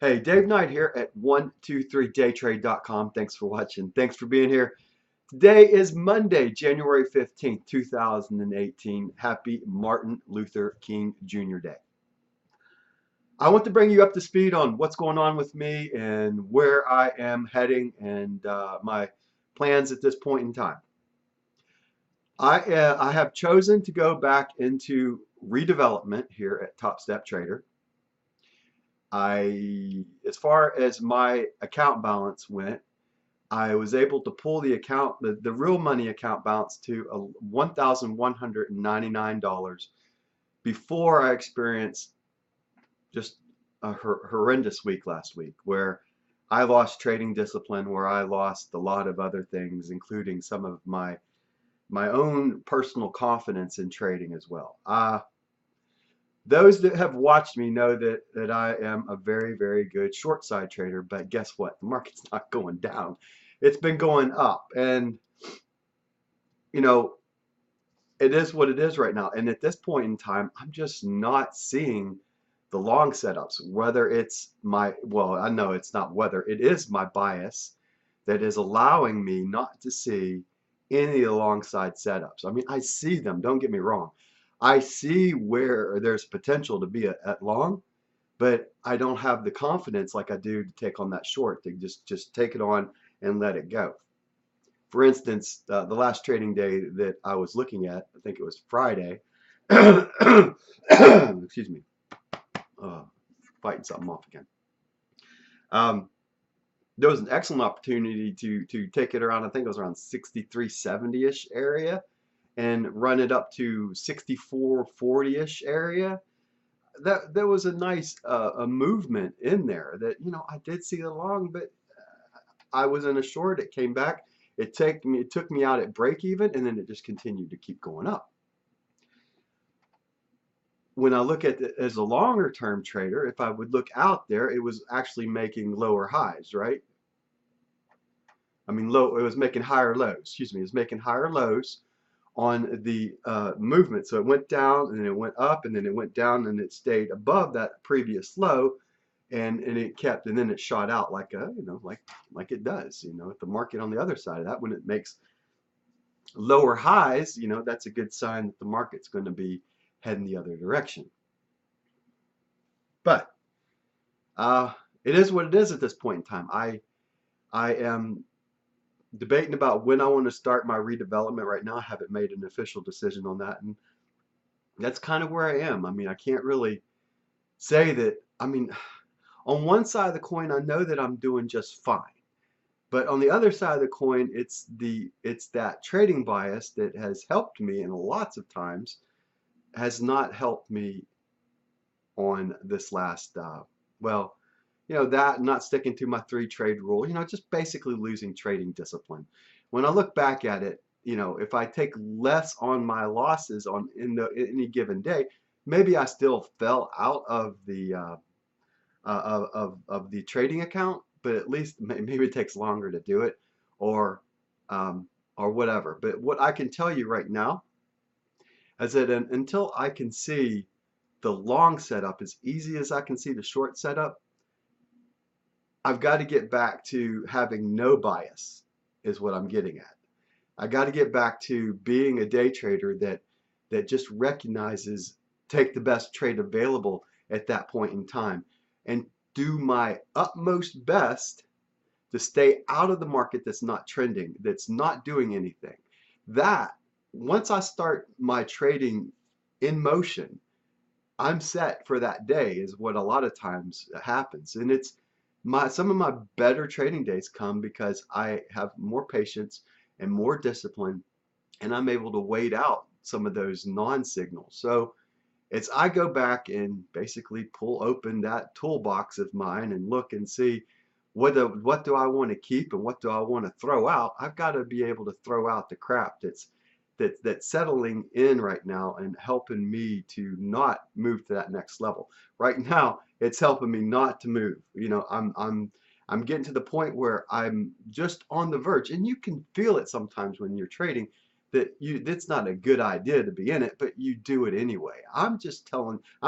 Hey, Dave Knight here at 123daytrade.com. Thanks for watching. Thanks for being here. Today is Monday, January 15th, 2018. Happy Martin Luther King Jr. Day. I want to bring you up to speed on what's going on with me and where I am heading and my plans at this point in time. I have chosen to go back into redevelopment here at TopStepTrader. As far as my account balance went, I was able to pull the real money account balance to $1,199 before I experienced just a horrendous week last week where I lost trading discipline, where I lost a lot of other things, including some of my own personal confidence in trading as well. Those that have watched me know that I am a very, very good short side trader, but guess what? The market's not going down. It's been going up, and you know, it is what it is right now. And at this point in time, I'm just not seeing the long setups, whether it's well, I know it's not whether, it is my bias that is allowing me not to see any of the long side setups. I mean, I see them, don't get me wrong. I see where there's potential to be at long, but I don't have the confidence like I do to take on that short, to just take it on and let it go. For instance, the last trading day that I was looking at, I think it was Friday. Excuse me. Fighting something off again. There was an excellent opportunity to take it around, I think it was around 63.70-ish area, and run it up to 64.40-ish area. There was a nice a movement in there that, I did see the long, but I was in a short. It came back. It took me out at break even, and then it just continued to keep going up. When I look at it as a longer term trader, if I would look out there, it was actually making lower highs, right? I mean, it was making higher lows. Excuse me, it was making higher lows on the movement. So it went down, and then it went up, and then it went down, and it stayed above that previous low, and it kept, and then it shot out like like it does. At the market on the other side of that, when it makes lower highs, that's a good sign that the market's going to be heading the other direction. But it is what it is at this point in time. I am debating about when I want to start my redevelopment. Right now I haven't made an official decision on that, and that's kind of where I am. I mean, I can't really say that. I mean, on one side of the coin, I know that I'm doing just fine, but on the other side of the coin, it's that trading bias that has helped me, and lots of times has not helped me on this last well, that not sticking to my 3 trade rule, just basically losing trading discipline. When I look back at it, if I take less on my losses in any given day, maybe I still fell out of the trading account, but at least maybe it takes longer to do it, or whatever. But what I can tell you right now is that until I can see the long setup as easy as I can see the short setup, I've got to get back to having no bias, is what I'm getting at. I got to get back to being a day trader that just recognizes, take the best trade available at that point in time, and do my utmost best to stay out of the market that's not trending, that's not doing anything. That, once I start my trading in motion, I'm set for that day, is what a lot of times happens. And it's some of my better trading days come because I have more patience and more discipline, and I'm able to wait out some of those non-signals. So I go back and basically pull open that toolbox of mine and look and see what do I want to keep and what do I want to throw out. I've got to be able to throw out the crap that's settling in right now and helping me to not move to that next level. Right now, it's helping me not to move. I'm getting to the point where I'm just on the verge, and you can feel it sometimes when you're trading that it's not a good idea to be in it, but you do it anyway. I'm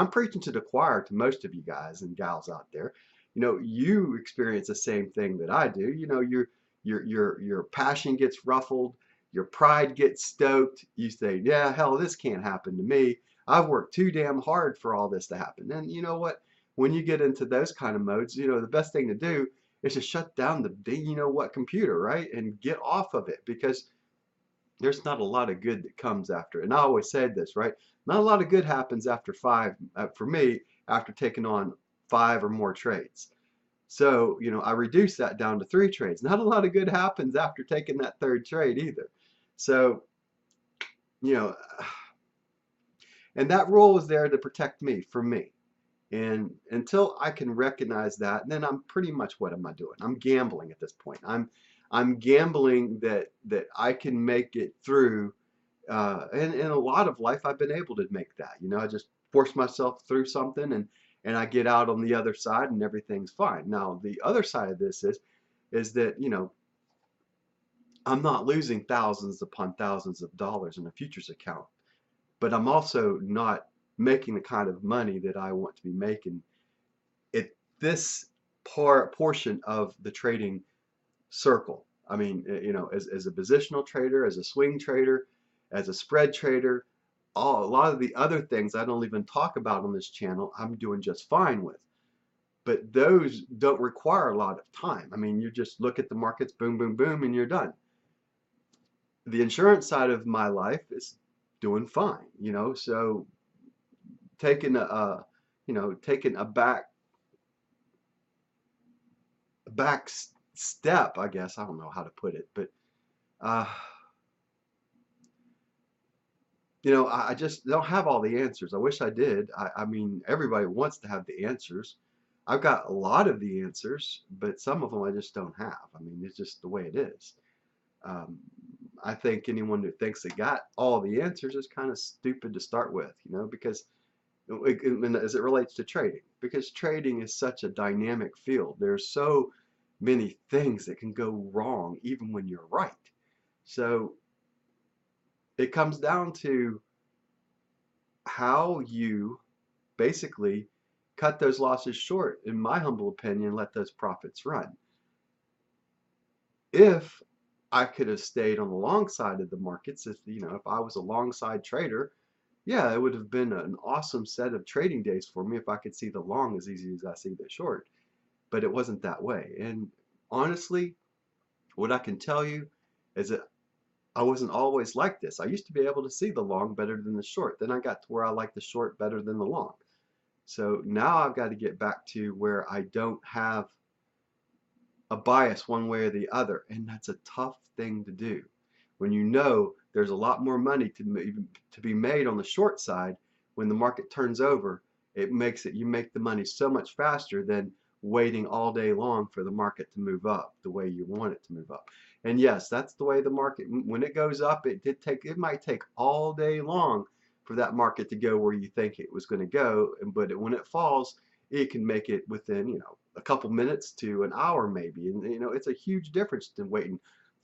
preaching to the choir to most of you guys and gals out there. you know, you experience the same thing that I do. You know, your passion gets ruffled, your pride gets stoked. You say, yeah, hell, this can't happen to me. I've worked too damn hard for all this to happen. And you know what? When you get into those kind of modes, you know, the best thing to do is to shut down the you know what computer, right? And get off of it, because there's not a lot of good that comes after it. And I always said this, right? Not a lot of good happens after five, for me, after taking on 5 or more trades. So, you know, I reduced that down to 3 trades. Not a lot of good happens after taking that 3rd trade either. So, you know, and that rule is there to protect me from me. And until I can recognize that, then I'm pretty much, what am I doing? I'm gambling at this point. I'm gambling that I can make it through. And in a lot of life, I've been able to make that. You know, I just force myself through something, and I get out on the other side and everything's fine. Now, the other side of this is that, you know, I'm not losing thousands upon thousands of dollars in a futures account, but I'm also not making the kind of money that I want to be making at this portion of the trading circle. I mean, you know, as a positional trader, as a swing trader, as a spread trader, a lot of the other things I don't even talk about on this channel, I'm doing just fine with. But those don't require a lot of time. I mean, you just look at the markets, boom, boom, boom, and you're done. The insurance side of my life is doing fine, you know, so taking you know, taking a back step, I guess. I don't know how to put it, but uh, you know, I just don't have all the answers. I wish I did. I mean, everybody wants to have the answers. I've got a lot of the answers, but some of them I just don't have. I mean, it's just the way it is. Um, I think anyone who thinks they got all the answers is kind of stupid to start with, you know, because as it relates to trading, because trading is such a dynamic field. There's so many things that can go wrong even when you're right. So it comes down to how you basically cut those losses short, in my humble opinion, let those profits run. If I could have stayed on the long side of the markets, if you know, if I was a long side trader, yeah, it would have been an awesome set of trading days for me if I could see the long as easy as I see the short. But it wasn't that way. And honestly, what I can tell you is that I wasn't always like this. I used to be able to see the long better than the short. Then I got to where I like the short better than the long. So now I've got to get back to where I don't have a bias one way or the other. And that's a tough thing to do. When you know there's a lot more money to be made on the short side, when the market turns over, it makes it, you make the money so much faster than waiting all day long for the market to move up the way you want it to move up. And yes, that's the way the market, when it goes up, it might take all day long for that market to go where you think it was going to go. But when it falls, it can make it within, you know, a couple minutes to an hour maybe. And, you know, it's a huge difference than waiting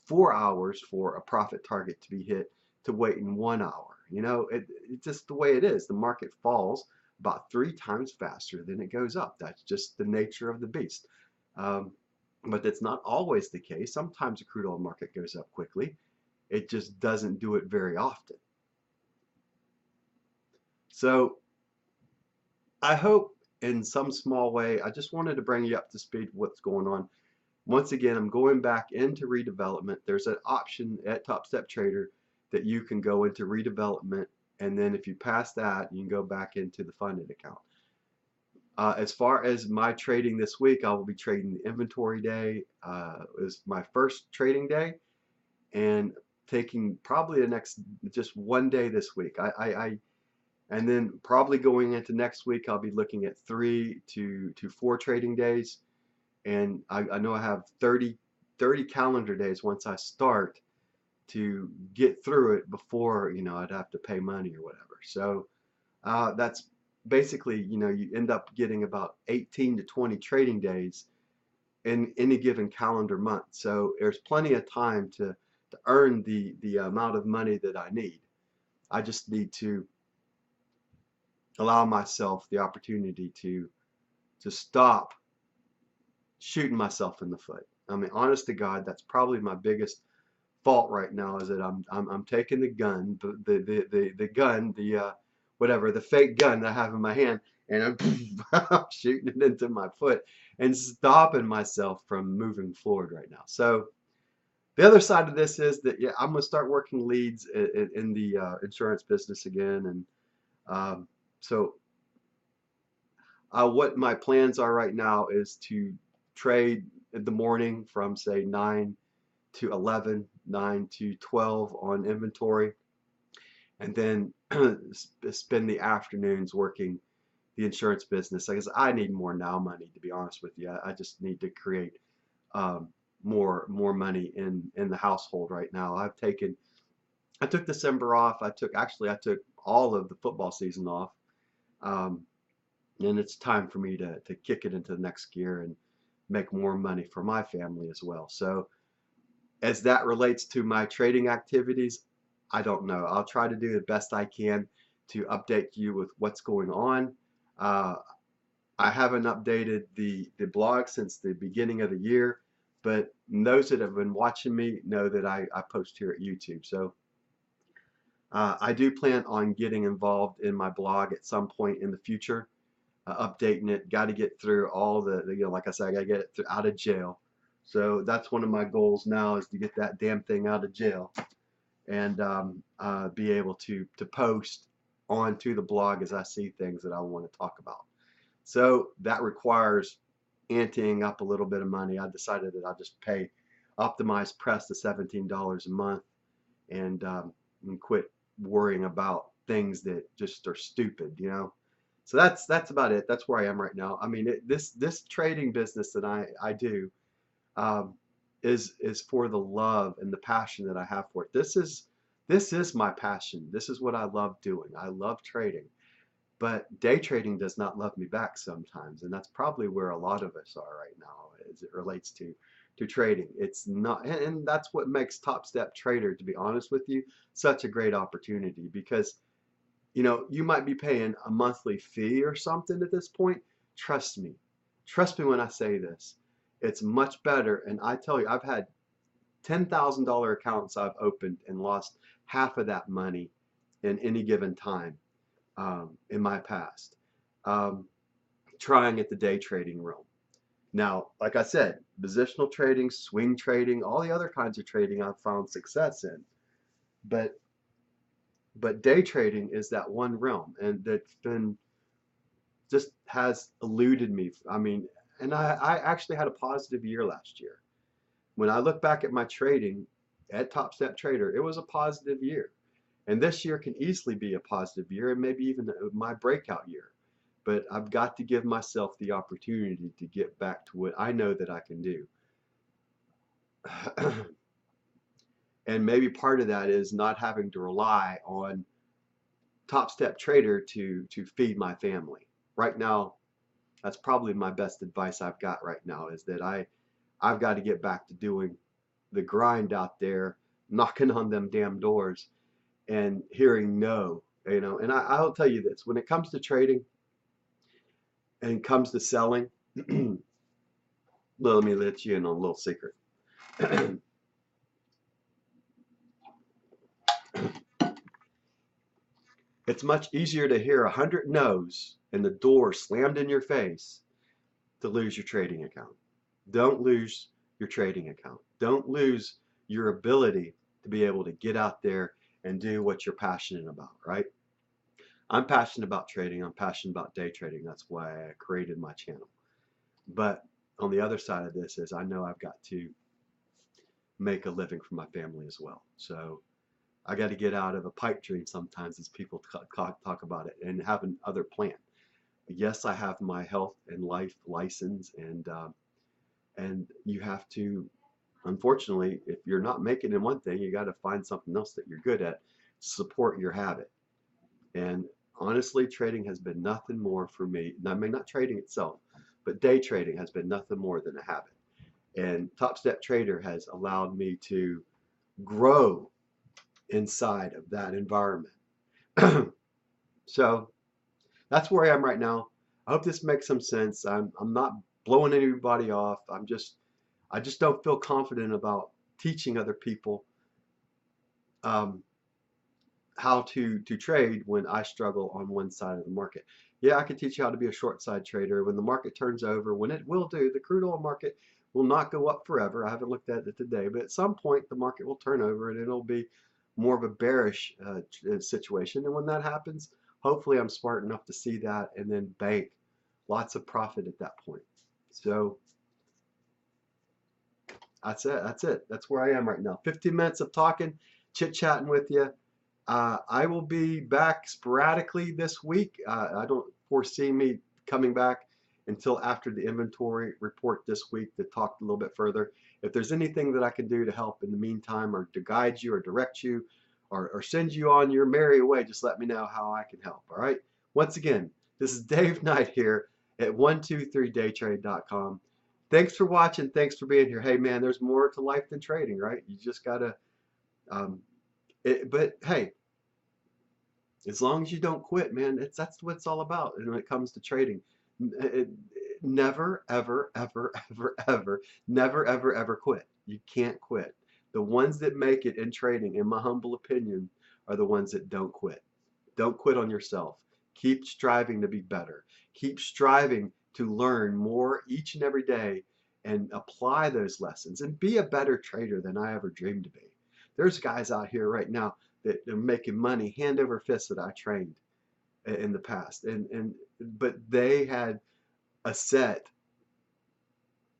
4 hours for a profit target to be hit to waiting 1 hour. You know, it's just the way it is. The market falls about 3 times faster than it goes up. That's just the nature of the beast. But that's not always the case. Sometimes the crude oil market goes up quickly. It just doesn't do it very often. So I hope in some small way, I just wanted to bring you up to speed with what's going on. Once again, I'm going back into redevelopment. There's an option at TopStepTrader that you can go into redevelopment, and then if you pass that, you can go back into the funded account. As far as my trading this week, I will be trading the inventory day. Is my first trading day, and taking probably the next just one day this week. And then probably going into next week, I'll be looking at 3 to 4 trading days. And I know I have 30 calendar days once I start to get through it before, you know, I'd have to pay money or whatever. So that's basically, you know, you end up getting about 18 to 20 trading days in any given calendar month. So there's plenty of time to earn the amount of money that I need. I just need to allow myself the opportunity to stop shooting myself in the foot. I mean, honest to God, that's probably my biggest fault right now is that I'm taking the gun, the gun, whatever, the fake gun that I have in my hand, and I'm shooting it into my foot and stopping myself from moving forward right now. So the other side of this is that, yeah, I'm gonna start working leads in the insurance business again, and um, so what my plans are right now is to trade in the morning from say 9 to 11, 9 to 12 on inventory, and then spend the afternoons working the insurance business. Because I need more now money, to be honest with you. I just need to create um, more money in the household right now. I took December off. I took all of the football season off. Um, and it's time for me to kick it into the next gear and make more money for my family as well. So as that relates to my trading activities, I don't know. I'll try to do the best I can to update you with what's going on. Uh, I haven't updated the blog since the beginning of the year, but those that have been watching me know that I post here at YouTube. So I do plan on getting involved in my blog at some point in the future, updating it. Got to get through all like I said, I got to get it out of jail. So that's one of my goals now is to get that damn thing out of jail and be able to post onto the blog as I see things that I want to talk about. So that requires anteing up a little bit of money. I decided that I'll just pay Optimize Press the $17 a month and quit worrying about things that just are stupid, you know. So that's about it. That's where I am right now. I mean, this trading business that I do um, is for the love and the passion that I have for it. This is my passion. This is what I love doing. I love trading, but day trading does not love me back sometimes, and that's probably where a lot of us are right now as it relates to trading. It's not, and that's what makes TopStepTrader, to be honest with you, such a great opportunity because you know, you might be paying a monthly fee or something at this point. Trust me. Trust me when I say this. It's much better. And I tell you, I've had $10,000 accounts I've opened and lost half of that money in any given time in my past, um, trying at the day trading realm. Now, like I said, positional trading, swing trading, all the other kinds of trading I've found success in. But day trading is that one realm, and that's been just has eluded me. I mean, and I actually had a positive year last year. When I look back at my trading at TopStepTrader, it was a positive year. And this year can easily be a positive year and maybe even my breakout year. But I've got to give myself the opportunity to get back to what I know that I can do. And maybe part of that is not having to rely on TopStepTrader to feed my family. Right now, that's probably my best advice I've got right now is that I've got to get back to doing the grind out there, knocking on them damn doors and hearing no, you know. And I'll tell you this, when it comes to trading and comes to selling, well, let me let you in on a little secret. It's much easier to hear 100 no's and the door slammed in your face to lose your trading account. Don't lose your trading account. Don't lose your ability to be able to get out there and do what you're passionate about, right? I'm passionate about trading. I'm passionate about day trading. That's why I created my channel. But on the other side of this is I know I've got to make a living for my family as well. So I got to get out of a pipe dream sometimes as people talk about it and have another plan. Yes, I have my health and life license, and you have to, unfortunately, if you're not making it in one thing, you got to find something else that you're good at to support your habit. And honestly, trading has been nothing more for me. I mean, not trading itself, but day trading has been nothing more than a habit. And TopStepTrader has allowed me to grow inside of that environment. So that's where I am right now. I hope this makes some sense. I'm not blowing anybody off. I just don't feel confident about teaching other people um, how to trade when I struggle on one side of the market. Yeah, I can teach you how to be a short side trader when the market turns over, when it will do. The crude oil market will not go up forever. I haven't looked at it today, but at some point the market will turn over and it'll be more of a bearish situation. And when that happens, hopefully I'm smart enough to see that and then bank lots of profit at that point. So that's it. That's it. That's where I am right now. 15 minutes of talking, chit-chatting with you. I will be back sporadically this week. I don't foresee me coming back until after the inventory report this week to talk a little bit further. If there's anything that I can do to help in the meantime, or to guide you or direct you, or send you on your merry way, just let me know how I can help. All right. Once again, this is Dave Knight here at 123daytrade.com. Thanks for watching. Thanks for being here. Hey man, there's more to life than trading, right? You just gotta um, but hey, as long as you don't quit, man, that's what it's all about. And when it comes to trading, never, ever, ever, ever, ever, never, ever, ever quit. You can't quit. The ones that make it in trading, in my humble opinion, are the ones that don't quit. Don't quit on yourself. Keep striving to be better. Keep striving to learn more each and every day and apply those lessons and be a better trader than I ever dreamed to be. There's guys out here right now that are making money hand over fist that I trained in the past, but they had a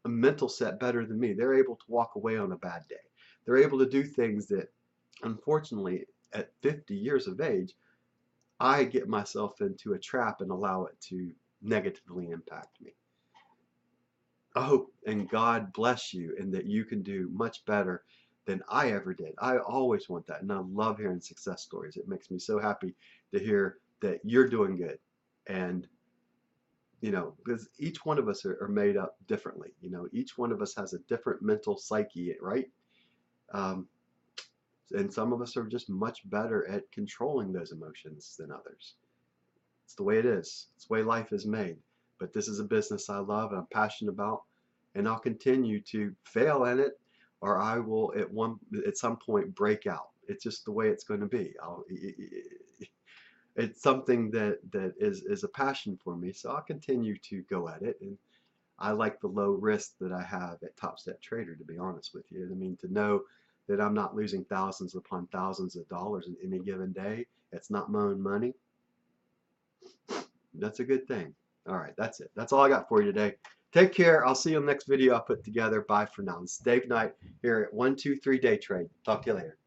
mental set better than me. They're able to walk away on a bad day. They're able to do things that, unfortunately, at 50 years of age, I get myself into a trap and allow it to negatively impact me. I hope and God bless you, and that you can do much better than I ever did. I always want that, and I love hearing success stories. It makes me so happy to hear that you're doing good. And you know, because each one of us are made up differently. You know, each one of us has a different mental psyche, right? Um, and some of us are just much better at controlling those emotions than others. It's the way it is. It's the way life is made. But this is a business I love and I'm passionate about, and I'll continue to fail in it, or I will at some point break out. It's just the way it's going to be. It's something that is a passion for me, so I'll continue to go at it. And I like the low risk that I have at TopStepTrader, to be honest with you. I mean, to know that I'm not losing thousands upon thousands of dollars in any given day, it's not my own money, that's a good thing. All right, that's it. That's all I got for you today. Take care. I'll see you in the next video I put together. Bye for now. This is Dave Knight here at 123 Day Trade. Talk to you later.